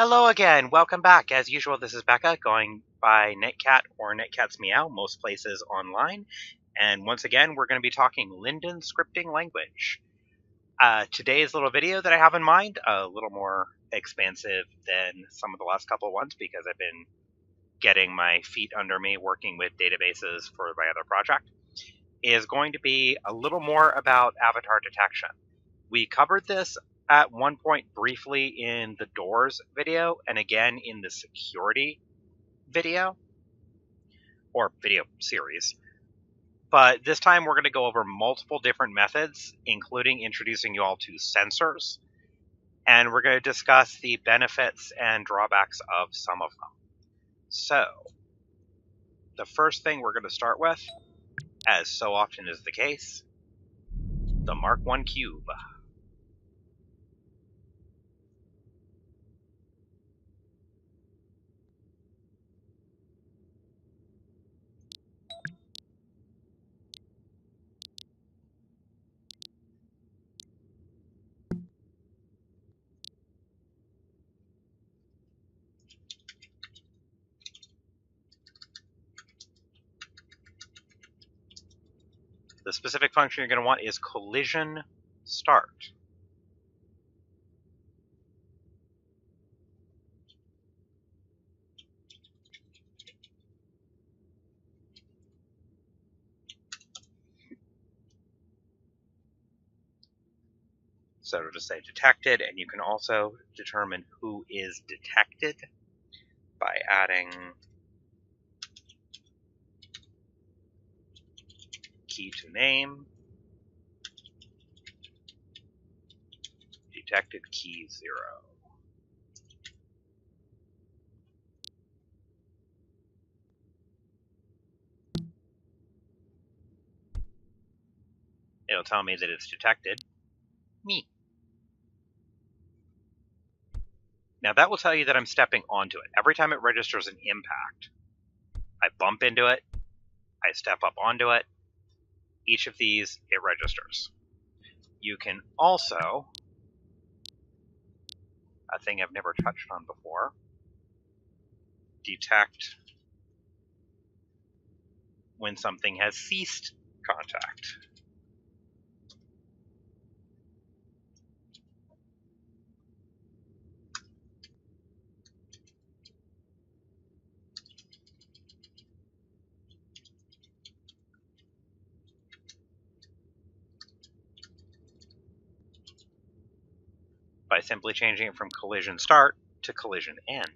Hello again, welcome back. As usual, this is Becca, going by Netcat or Netcat's Meow, most places online. And once again, we're going to be talking Linden scripting language. Today's little video that I have in mind, a little more expansive than some of the last couple ones because I've been getting my feet under me working with databases for my other project, is going to be a little more about avatar detection. We covered this at one point briefly in the doors video and again in the security video or video series. But this time we're going to go over multiple different methods, including introducing you all to sensors. And we're going to discuss the benefits and drawbacks of some of them. So, the first thing we're going to start with, as so often is the case, the Mark I cube. The specific function you're going to want is collision start. So it'll just say detected, and you can also determine who is detected by adding key to name, detected key 0. It'll tell me that it's detected me. Now that will tell you that I'm stepping onto it. Every time it registers an impact, I bump into it, I step up onto it. Each of these, it registers. You can also, a thing I've never touched on before, detect when something has ceased contact. By simply changing it from collision start to collision end.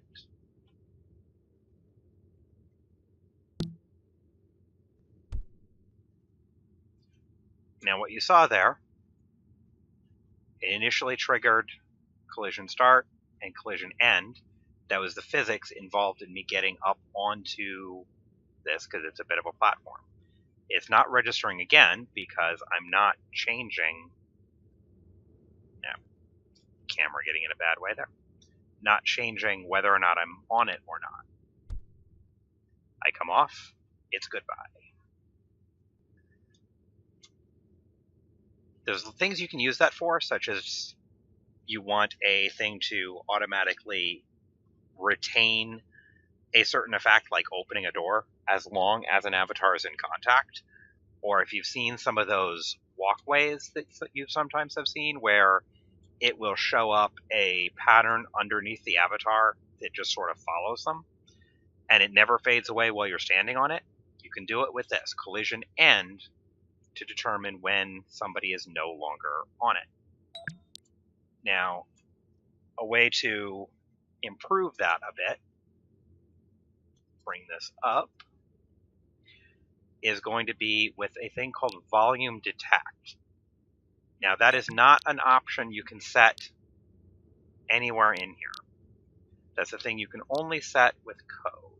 Now what you saw there, it initially triggered collision start and collision end. That was the physics involved in me getting up onto this because it's a bit of a platform. It's not registering again because I'm not changing. Now, camera getting in a bad way there. Not changing whether or not I'm on it or not. I come off, it's goodbye. There's things you can use that for, such as you want a thing to automatically retain a certain effect, like opening a door, as long as an avatar is in contact. Or if you've seen some of those walkways that you sometimes have seen, where it will show up a pattern underneath the avatar that just sort of follows them, and it never fades away while you're standing on it. You can do it with this collision end to determine when somebody is no longer on it. Now, a way to improve that a bit, bring this up, is going to be with a thing called volume detect. Now, that is not an option you can set anywhere in here. That's a thing you can only set with code.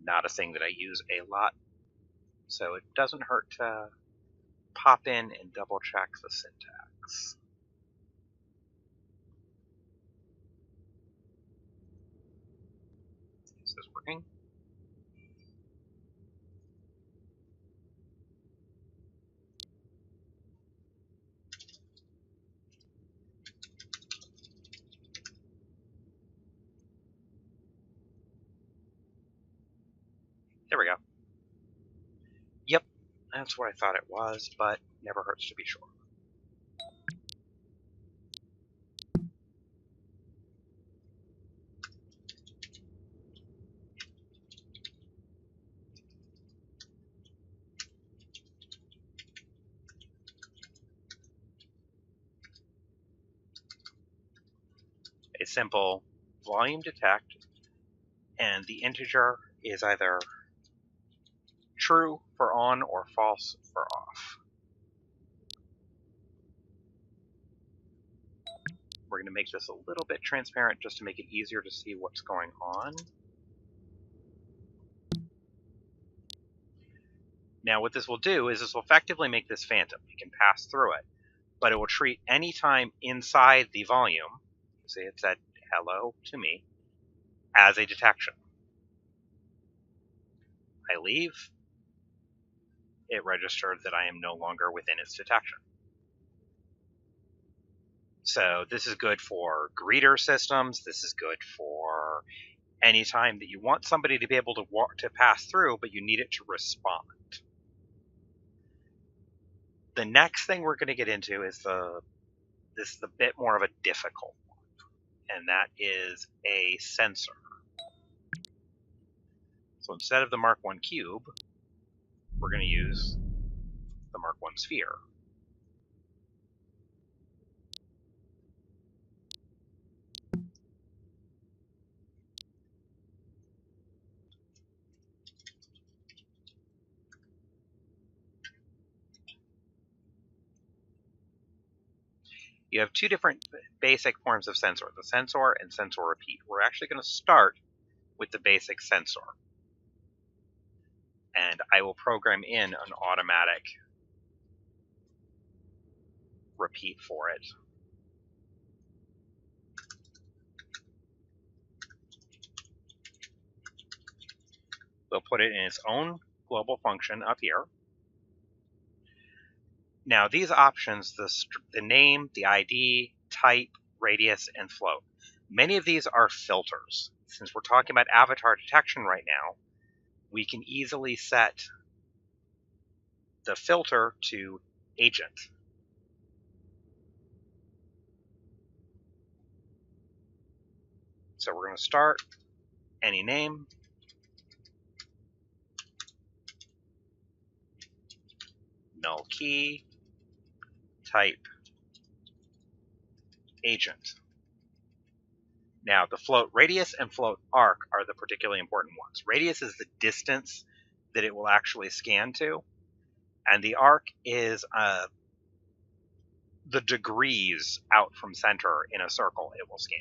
Not a thing that I use a lot, so it doesn't hurt to pop in and double check the syntax. working. There we go. Yep, that's what I thought it was, but never hurts to be sure. A simple volume detect, and the integer is either true for on or false for off. We're going to make this a little bit transparent just to make it easier to see what's going on. Now what this will do is this will effectively make this phantom. You can pass through it, but it will treat any time inside the volume, say it said hello to me, as a detection. I leave, it registered that I am no longer within its detection. So this is good for greeter systems. This is good for any time that you want somebody to be able to pass through, but you need it to respond. The next thing we're going to get into is this is a bit more of a difficult one, and that is a sensor. So instead of the Mark I cube, we're going to use the Mark I sphere. You have two different basic forms of sensor, the sensor and sensor repeat. We're actually going to start with the basic sensor. And I will program in an automatic repeat for it. We'll put it in its own global function up here. Now these options, the name, the ID, type, radius, and float, many of these are filters. Since we're talking about avatar detection right now, we can easily set the filter to agent. So we're going to start any name, null key, type, agent. Now the float radius and float arc are the particularly important ones. Radius is the distance that it will actually scan to, and the arc is the degrees out from center in a circle it will scan.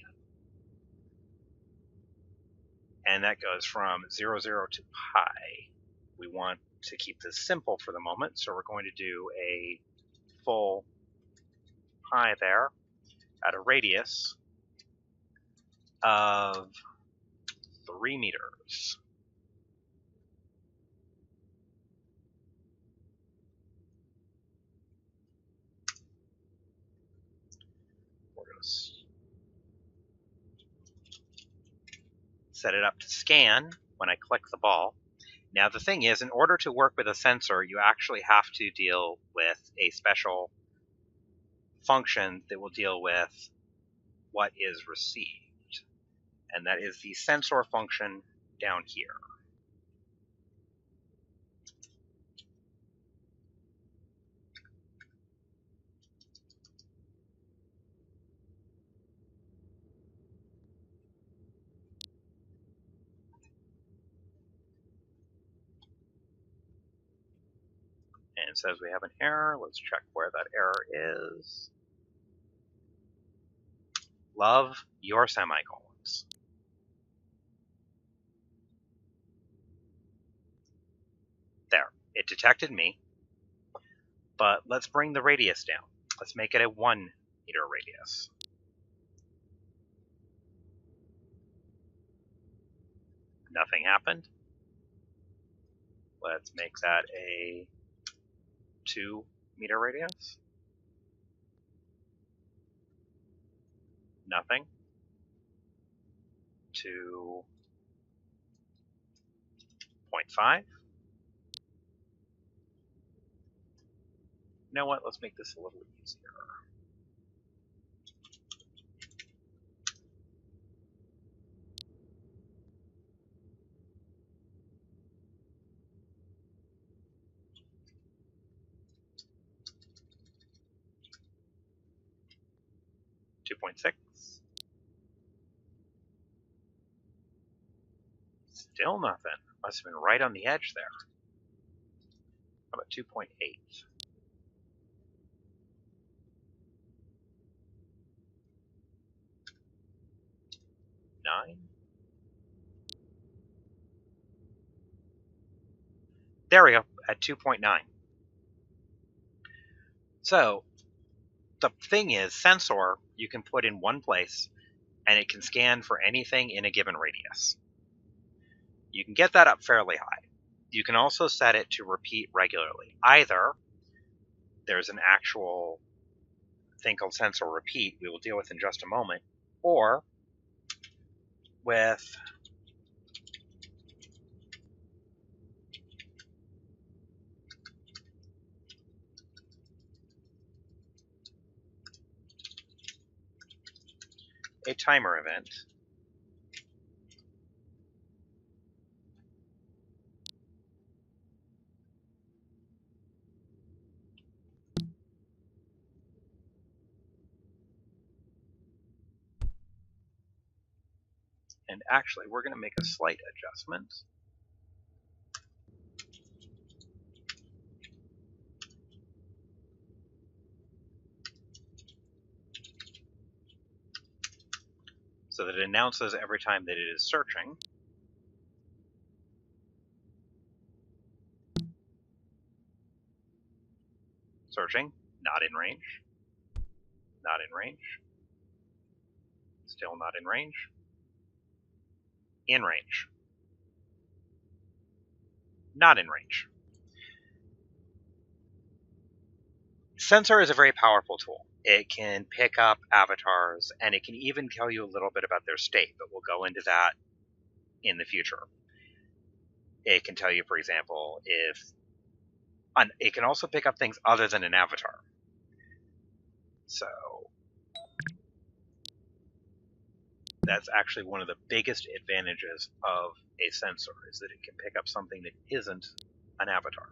And that goes from 0, 0 to pi. We want to keep this simple for the moment, so we're going to do a full pi there at a radius of 3 meters. We're going to set it up to scan when I click the ball. Now the thing is, in order to work with a sensor, you actually have to deal with a special function that will deal with what is received. And that is the sensor function down here. And it says we have an error. Let's check where that error is. Love your semicolons. There, it detected me, but let's bring the radius down. Let's make it a 1 meter radius. Nothing happened. Let's make that a 2-meter radius. Nothing. 2.5. You know what? Let's make this a little easier. .6. Still nothing. Must have been right on the edge there. How about 2.8? 9? There we go, at 2.9. So, the thing is, sensor you can put in one place, and it can scan for anything in a given radius. You can get that up fairly high. You can also set it to repeat regularly. Either there's an actual thing called sensor repeat we will deal with in just a moment, or with a timer event. And actually, we're going to make a slight adjustment. So that it announces every time that it is searching. Searching, not in range. Not in range. Still not in range. In range. Not in range. Sensor is a very powerful tool. It can pick up avatars, and it can even tell you a little bit about their state, but we'll go into that in the future. It can tell you, for example, if it can also pick up things other than an avatar. So that's actually one of the biggest advantages of a sensor, is that it can pick up something that isn't an avatar.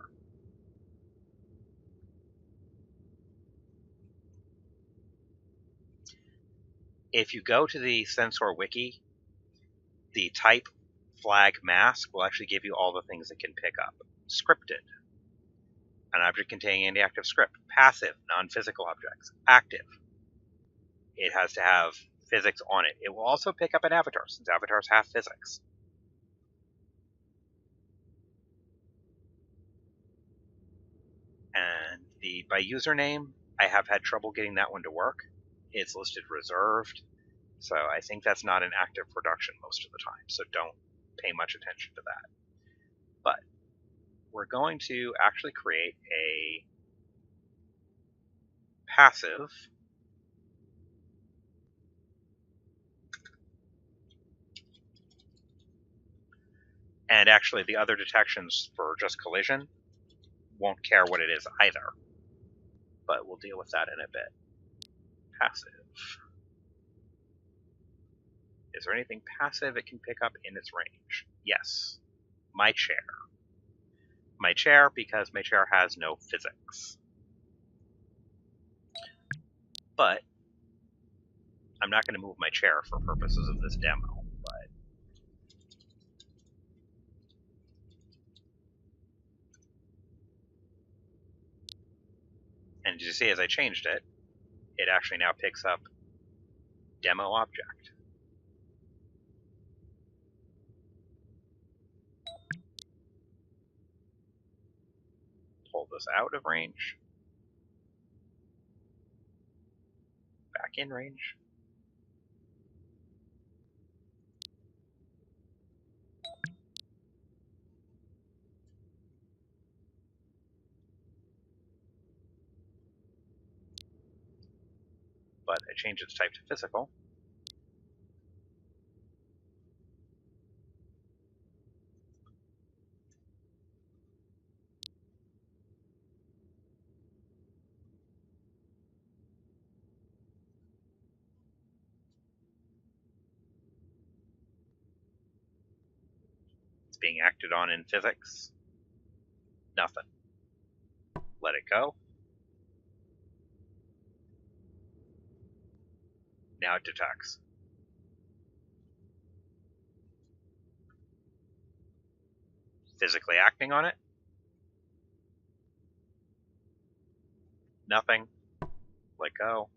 If you go to the sensor wiki, the type flag mask will actually give you all the things it can pick up. Scripted, an object containing any active script. Passive, non-physical objects. Active, it has to have physics on it. It will also pick up an avatar, since avatars have physics. And the by username, I have had trouble getting that one to work. It's listed reserved, so I think that's not in active production most of the time, so don't pay much attention to that. But we're going to actually create a passive and actually the other detections for just collision won't care what it is either, but we'll deal with that in a bit. Passive. Is there anything passive it can pick up in its range? Yes. My chair. My chair, because my chair has no physics. But I'm not going to move my chair for purposes of this demo, but and you see as I changed it, it actually now picks up demo object. Pull this out of range. Back in range. but I change its type to physical. It's being acted on in physics. Nothing. Let it go. Now it detects. Physically acting on it. Nothing. Let go.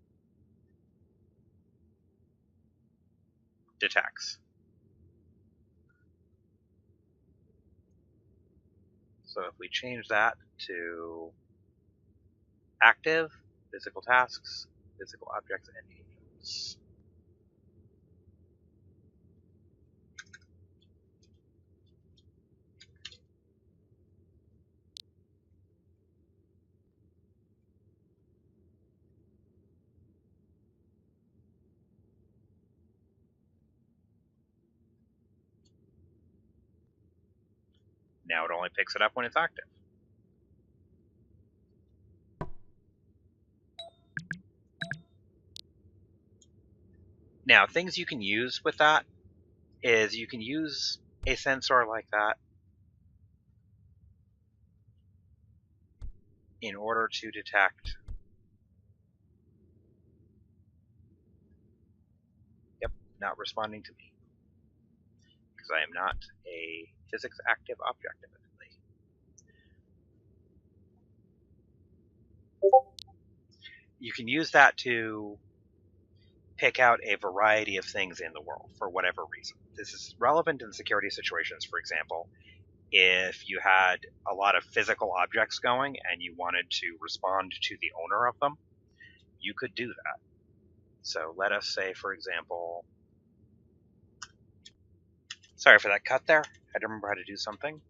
Detects. So if we change that to active, physical tasks, physical objects, and agents. Now it only picks it up when it's active. Now, things you can use with that is you can use a sensor like that in order to detect. Yep, not responding to me. Because I am not a physics active object, admittedly. You can use that to pick out a variety of things in the world for whatever reason. This is relevant in security situations, for example. If you had a lot of physical objects going and you wanted to respond to the owner of them, you could do that. So let us say, for example, sorry for that cut there. I had to remember how to do something.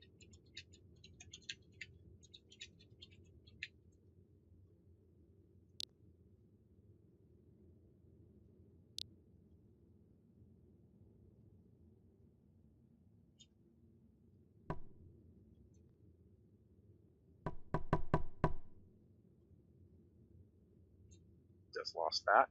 Just lost that.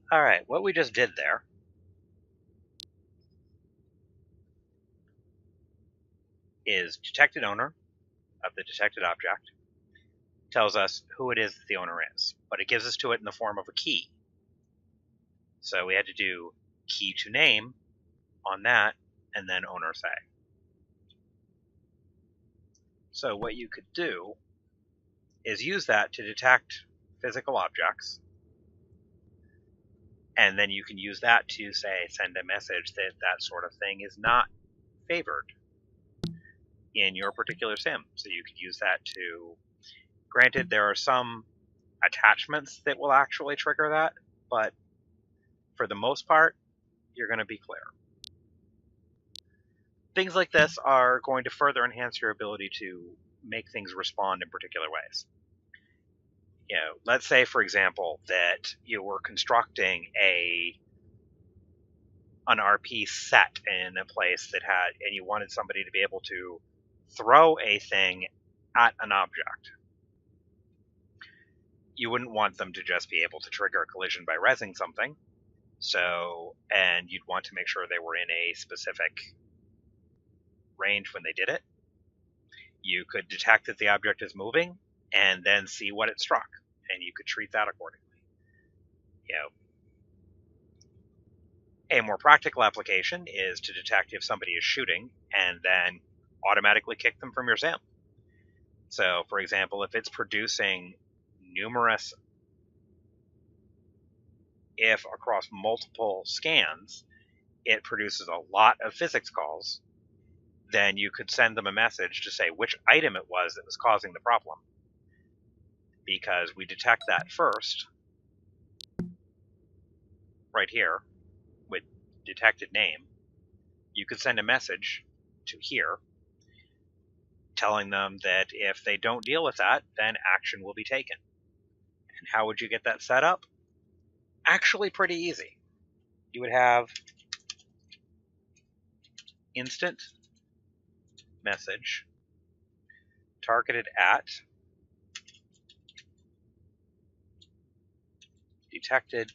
All right, what we just did there is detected owner of the detected object tells us who it is that the owner is, but it gives us to it in the form of a key. So we had to do key to name on that, and then OwnerSay. So what you could do is use that to detect physical objects, and then you can use that to say send a message that that sort of thing is not favored in your particular sim. So you could use that to, granted there are some attachments that will actually trigger that, but for the most part you're going to be clear. Things like this are going to further enhance your ability to make things respond in particular ways. You know, let's say, for example, that you were constructing an RP set in a place that had, and you wanted somebody to be able to throw a thing at an object. You wouldn't want them to just be able to trigger a collision by resing something. So, and you'd want to make sure they were in a specific range when they did it. You could detect that the object is moving and then see what it struck, and you could treat that accordingly. You know, a more practical application is to detect if somebody is shooting and then automatically kick them from your sim. So, for example, if it's producing numerous, if across multiple scans, it produces a lot of physics calls, then you could send them a message to say which item it was that was causing the problem. Because we detect that first, right here, with detected name, you could send a message to here telling them that if they don't deal with that, then action will be taken. And how would you get that set up? Actually pretty easy. You would have instant message targeted at detected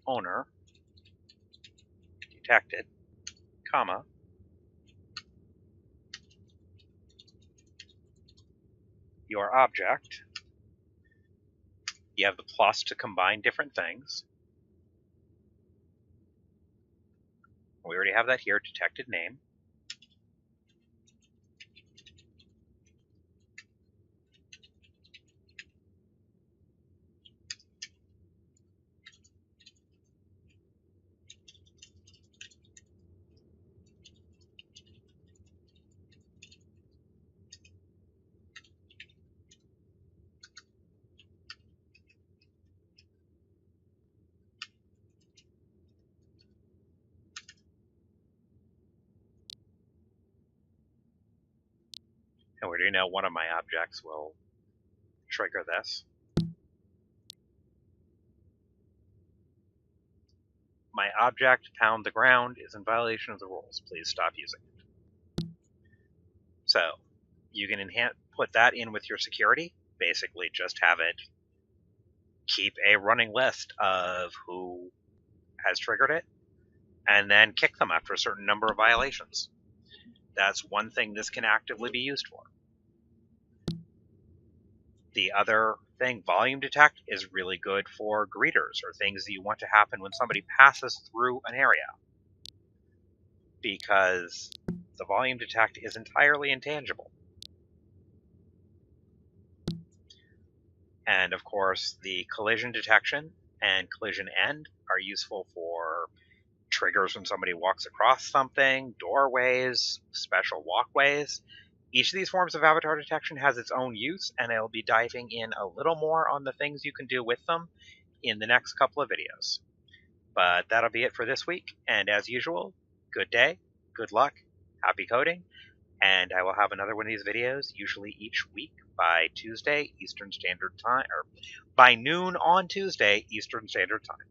owner, detected, comma, your object. You have the plus to combine different things. We already have that here, detected name. And we already know one of my objects will trigger this. My object, pound the ground, is in violation of the rules. Please stop using it. So you can put that in with your security. Basically just have it keep a running list of who has triggered it, and then kick them after a certain number of violations. That's one thing this can actively be used for. The other thing, volume detect, is really good for greeters or things that you want to happen when somebody passes through an area, because the volume detect is entirely intangible. And of course, the collision detection and collision end are useful for triggers when somebody walks across something, doorways, special walkways. Each of these forms of avatar detection has its own use, and I'll be diving in a little more on the things you can do with them in the next couple of videos. But that'll be it for this week, and as usual, good day, good luck, happy coding, and I will have another one of these videos, usually each week by Tuesday Eastern Standard Time, or by noon on Tuesday Eastern Standard Time.